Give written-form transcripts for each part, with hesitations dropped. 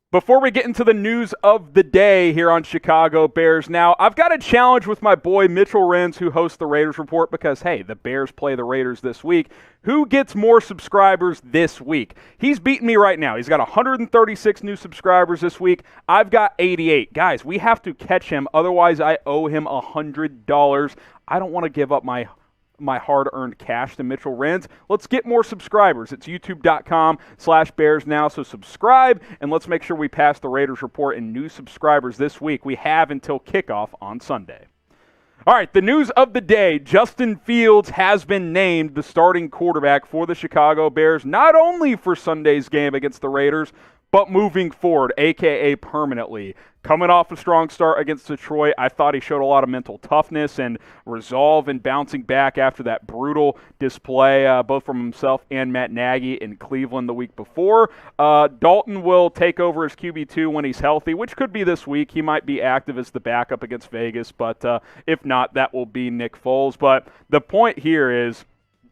Before we get into the news of the day here on Chicago Bears Now, I've got a challenge with my boy Mitchell Renz, who hosts the Raiders Report, because, hey, the Bears play the Raiders this week. Who gets more subscribers this week? He's beating me right now. He's got 136 new subscribers this week. I've got 88. Guys, we have to catch him. Otherwise, I owe him $100. I don't want to give up my hard-earned cash to Mitchell Renz. Let's get more subscribers. It's youtube.com/BearsNow. So subscribe, and let's make sure we pass the Raiders Report in new subscribers this week. We have until kickoff on Sunday. All right, the news of the day. Justin Fields has been named the starting quarterback for the Chicago Bears, not only for Sunday's game against the Raiders, but moving forward, a.k.a. permanently. Coming off a strong start against Detroit, I thought he showed a lot of mental toughness and resolve in bouncing back after that brutal display, both from himself and Matt Nagy in Cleveland the week before. Dalton will take over as QB2 when he's healthy, which could be this week. He might be active as the backup against Vegas, but if not, that will be Nick Foles. But the point here is,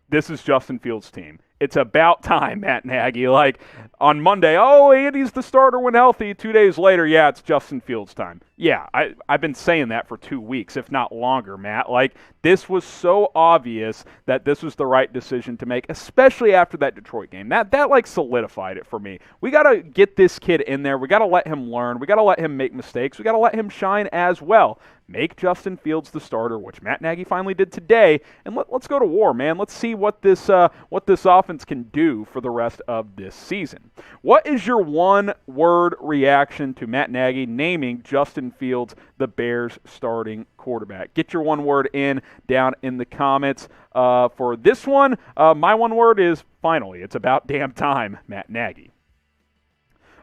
this is Justin Fields' team. It's about time, Matt Nagy. Like, on Monday, Andy's the starter when healthy. 2 days later, it's Justin Fields' time. Yeah, I've been saying that for 2 weeks, if not longer, Matt. Like, this was so obvious that this was the right decision to make, especially after that Detroit game. That solidified it for me. We got to get this kid in there. We got to let him learn. We got to let him make mistakes. We got to let him shine as well. Make Justin Fields the starter, which Matt Nagy finally did today, and let's go to war, man. Let's see what this offense can do for the rest of this season. What is your one-word reaction to Matt Nagy naming Justin Fields the Bears' starting quarterback? Get your one word down in the comments. For this one, my one word is finally. It's about damn time, Matt Nagy.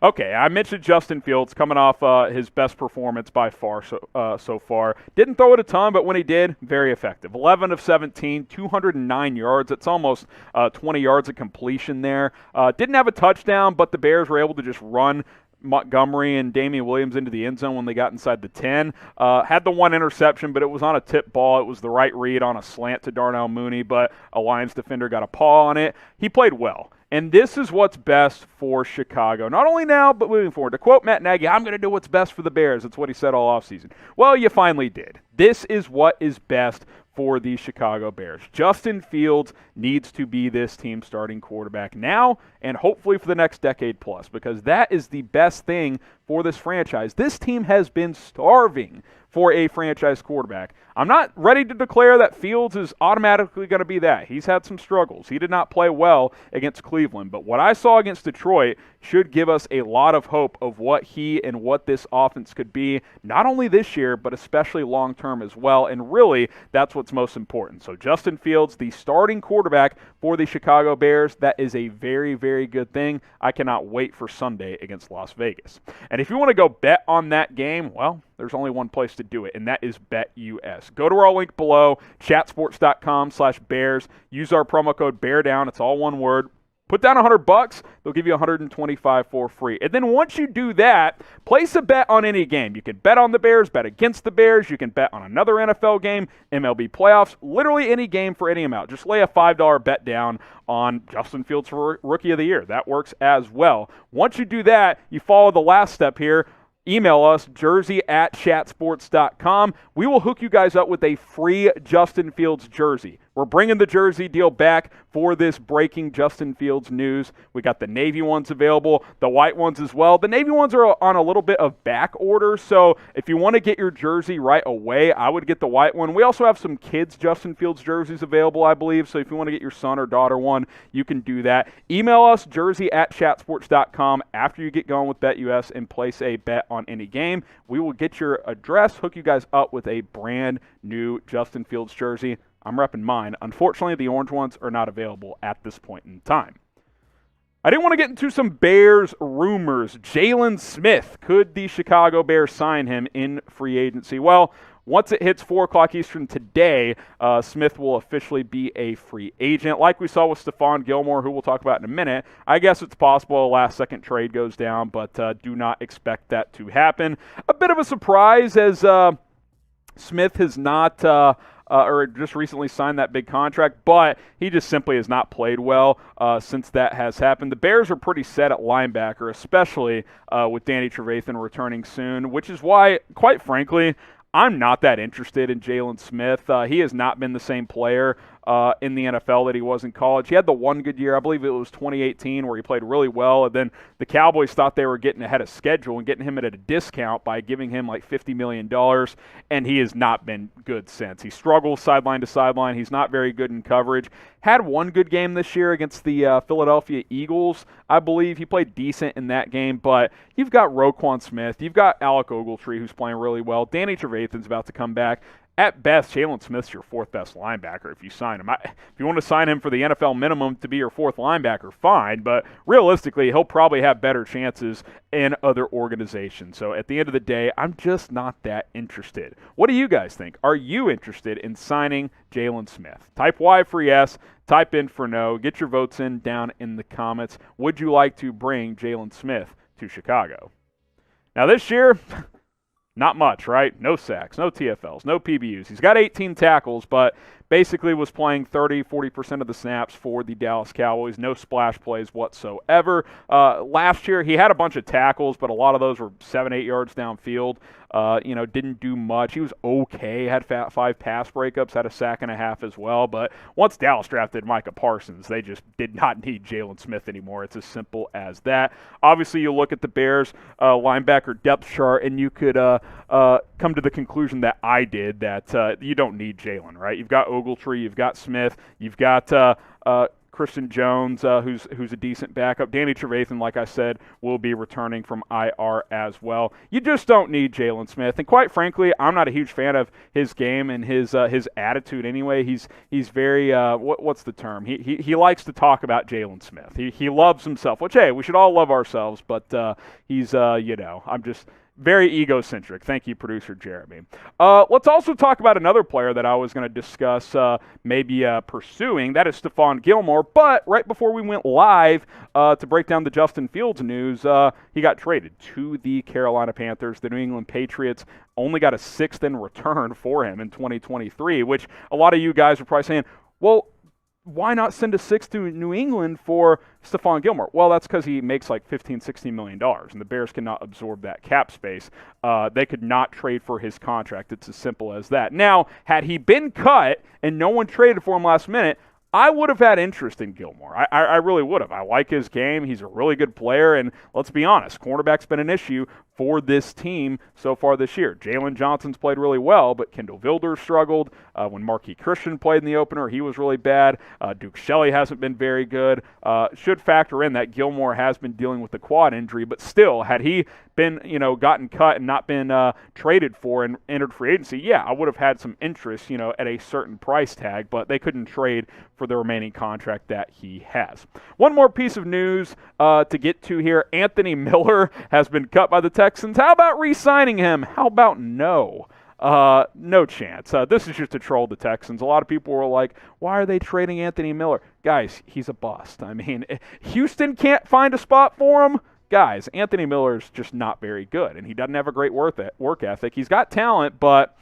Okay, I mentioned Justin Fields coming off his best performance by far so far. Didn't throw it a ton, but when he did, very effective. 11 of 17, 209 yards. That's almost 20 yards of completion there. Didn't have a touchdown, but the Bears were able to just run Montgomery and Damian Williams into the end zone when they got inside the 10. Had the one interception, but it was on a tip ball. It was the right read on a slant to Darnell Mooney, but a Lions defender got a paw on it. He played well. And this is what's best for Chicago. Not only now, but moving forward. To quote Matt Nagy, I'm going to do what's best for the Bears. That's what he said all offseason. Well, you finally did. This is what is best for the Chicago Bears. Justin Fields needs to be this team's starting quarterback now and hopefully for the next decade plus, because that is the best thing for this franchise. This team has been starving for a franchise quarterback. I'm not ready to declare that Fields is automatically going to be that. He's had some struggles. He did not play well against Cleveland, but what I saw against Detroit should give us a lot of hope of what he and what this offense could be, not only this year, but especially long-term as well, and really, that's what's most important. So Justin Fields, the starting quarterback for the Chicago Bears, that is a very, very good thing. I cannot wait for Sunday against Las Vegas. And if you want to go bet on that game, well, there's only one place to do it, and that is BetUS. Go to our link below, chatsports.com/Bears. Use our promo code BEARDOWN. It's all one word. Put down $100, they'll give you $125 for free. And then once you do that, place a bet on any game. You can bet on the Bears, bet against the Bears. You can bet on another NFL game, MLB playoffs, literally any game for any amount. Just lay a $5 bet down on Justin Fields for Rookie of the Year. That works as well. Once you do that, you follow the last step here. Email us, jersey@chatsports.com. We will hook you guys up with a free Justin Fields jersey. We're bringing the jersey deal back for this breaking Justin Fields news. We got the navy ones available, the white ones as well. The navy ones are on a little bit of back order, so if you want to get your jersey right away, I would get the white one. We also have some kids' Justin Fields jerseys available, I believe, so if you want to get your son or daughter one, you can do that. Email us, jersey@chatsports.com, after you get going with BetUS and place a bet on any game. We will get your address, hook you guys up with a brand new Justin Fields jersey. I'm repping mine. Unfortunately, the orange ones are not available at this point in time. I didn't want to get into some Bears rumors. Jaylon Smith, could the Chicago Bears sign him in free agency? Well, once it hits 4 o'clock Eastern today, Smith will officially be a free agent. Like we saw with Stephon Gilmore, who we'll talk about in a minute, I guess it's possible a last-second trade goes down, but do not expect that to happen. A bit of a surprise as Smith has not or just recently signed that big contract, but he just simply has not played well since that has happened. The Bears are pretty set at linebacker, especially with Danny Trevathan returning soon, which is why, quite frankly, I'm not that interested in Jaylon Smith. He has not been the same player in the NFL that he was in college. He had the one good year, I believe it was 2018, where he played really well, and then the Cowboys thought they were getting ahead of schedule and getting him at a discount by giving him like $50 million, and he has not been good since. He struggles sideline to sideline. He's not very good in coverage. Had one good game this year against the Philadelphia Eagles, I believe. He played decent in that game, but you've got Roquan Smith. You've got Alec Ogletree, who's playing really well. Danny Trevathan's about to come back. At best, Jaylon Smith's your fourth best linebacker if you sign him. If you want to sign him for the NFL minimum to be your fourth linebacker, fine, but realistically, he'll probably have better chances in other organizations. So at the end of the day, I'm just not that interested. What do you guys think? Are you interested in signing Jaylon Smith? Type Y for yes, type in for no. Get your votes in down in the comments. Would you like to bring Jaylon Smith to Chicago? Now this year, not much, right? No sacks, no TFLs, no PBUs. He's got 18 tackles, but basically was playing 30-40% of the snaps for the Dallas Cowboys. No splash plays whatsoever. Last year, he had a bunch of tackles, but a lot of those were 7-8 yards downfield. Didn't do much. He was okay, had 5 pass breakups, had a sack and a half as well. But once Dallas drafted Micah Parsons, they just did not need Jaylon Smith anymore. It's as simple as that. Obviously, you look at the Bears linebacker depth chart, and you could come to the conclusion that I did, that you don't need Jaylon, right? You've got Ogletree, you've got Smith, you've got Christian Jones, who's a decent backup. Danny Trevathan, like I said, will be returning from IR as well. You just don't need Jaylon Smith, and quite frankly, I'm not a huge fan of his game and his attitude. Anyway, he's very what's the term? He likes to talk about Jaylon Smith. He loves himself, which hey, we should all love ourselves, but he's I'm just very egocentric. Thank you, producer Jeremy. Let's also talk about another player that I was going to discuss maybe pursuing. That is Stephon Gilmore. But right before we went live to break down the Justin Fields news, he got traded to the Carolina Panthers. The New England Patriots only got a 6th in return for him in 2023, which a lot of you guys are probably saying, well, why not send a 6th to New England for Stephon Gilmore? Well, that's because he makes like $15-16 million, and the Bears cannot absorb that cap space. They could not trade for his contract. It's as simple as that. Now, had he been cut and no one traded for him last minute, I would have had interest in Gilmore. I really would have. I like his game. He's a really good player, and let's be honest, cornerback's been an issue for this team so far this year. Jalen Johnson's played really well, but Kendall Vilder struggled. When Marquis Christian played in the opener, he was really bad. Duke Shelley hasn't been very good. Should factor in that Gilmore has been dealing with the quad injury, but still, had he been, gotten cut and not been traded for and entered free agency, yeah, I would have had some interest, at a certain price tag, but they couldn't trade for the remaining contract that he has. One more piece of news to get to here. Anthony Miller has been cut by the Texans. How about re-signing him? How about no? No chance. This is just to troll the Texans. A lot of people were like, why are they trading Anthony Miller? Guys, he's a bust. I mean, Houston can't find a spot for him. Guys, Anthony Miller's just not very good, and he doesn't have a great work ethic. He's got talent, but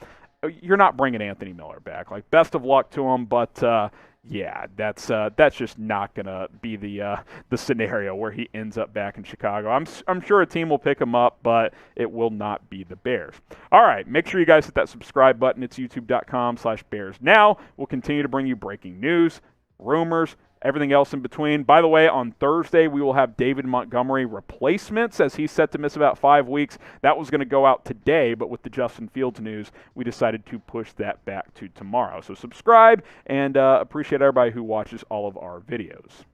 you're not bringing Anthony Miller back. Like, best of luck to him, but yeah, that's just not gonna be the scenario where he ends up back in Chicago. I'm sure a team will pick him up, but it will not be the Bears. All right, make sure you guys hit that subscribe button. It's youtube.com/BearsNow. We'll continue to bring you breaking news, rumors, everything else in between. By the way, on Thursday, we will have David Montgomery replacements, as he's set to miss about 5 weeks. That was going to go out today, but with the Justin Fields news, we decided to push that back to tomorrow. So subscribe, and appreciate everybody who watches all of our videos.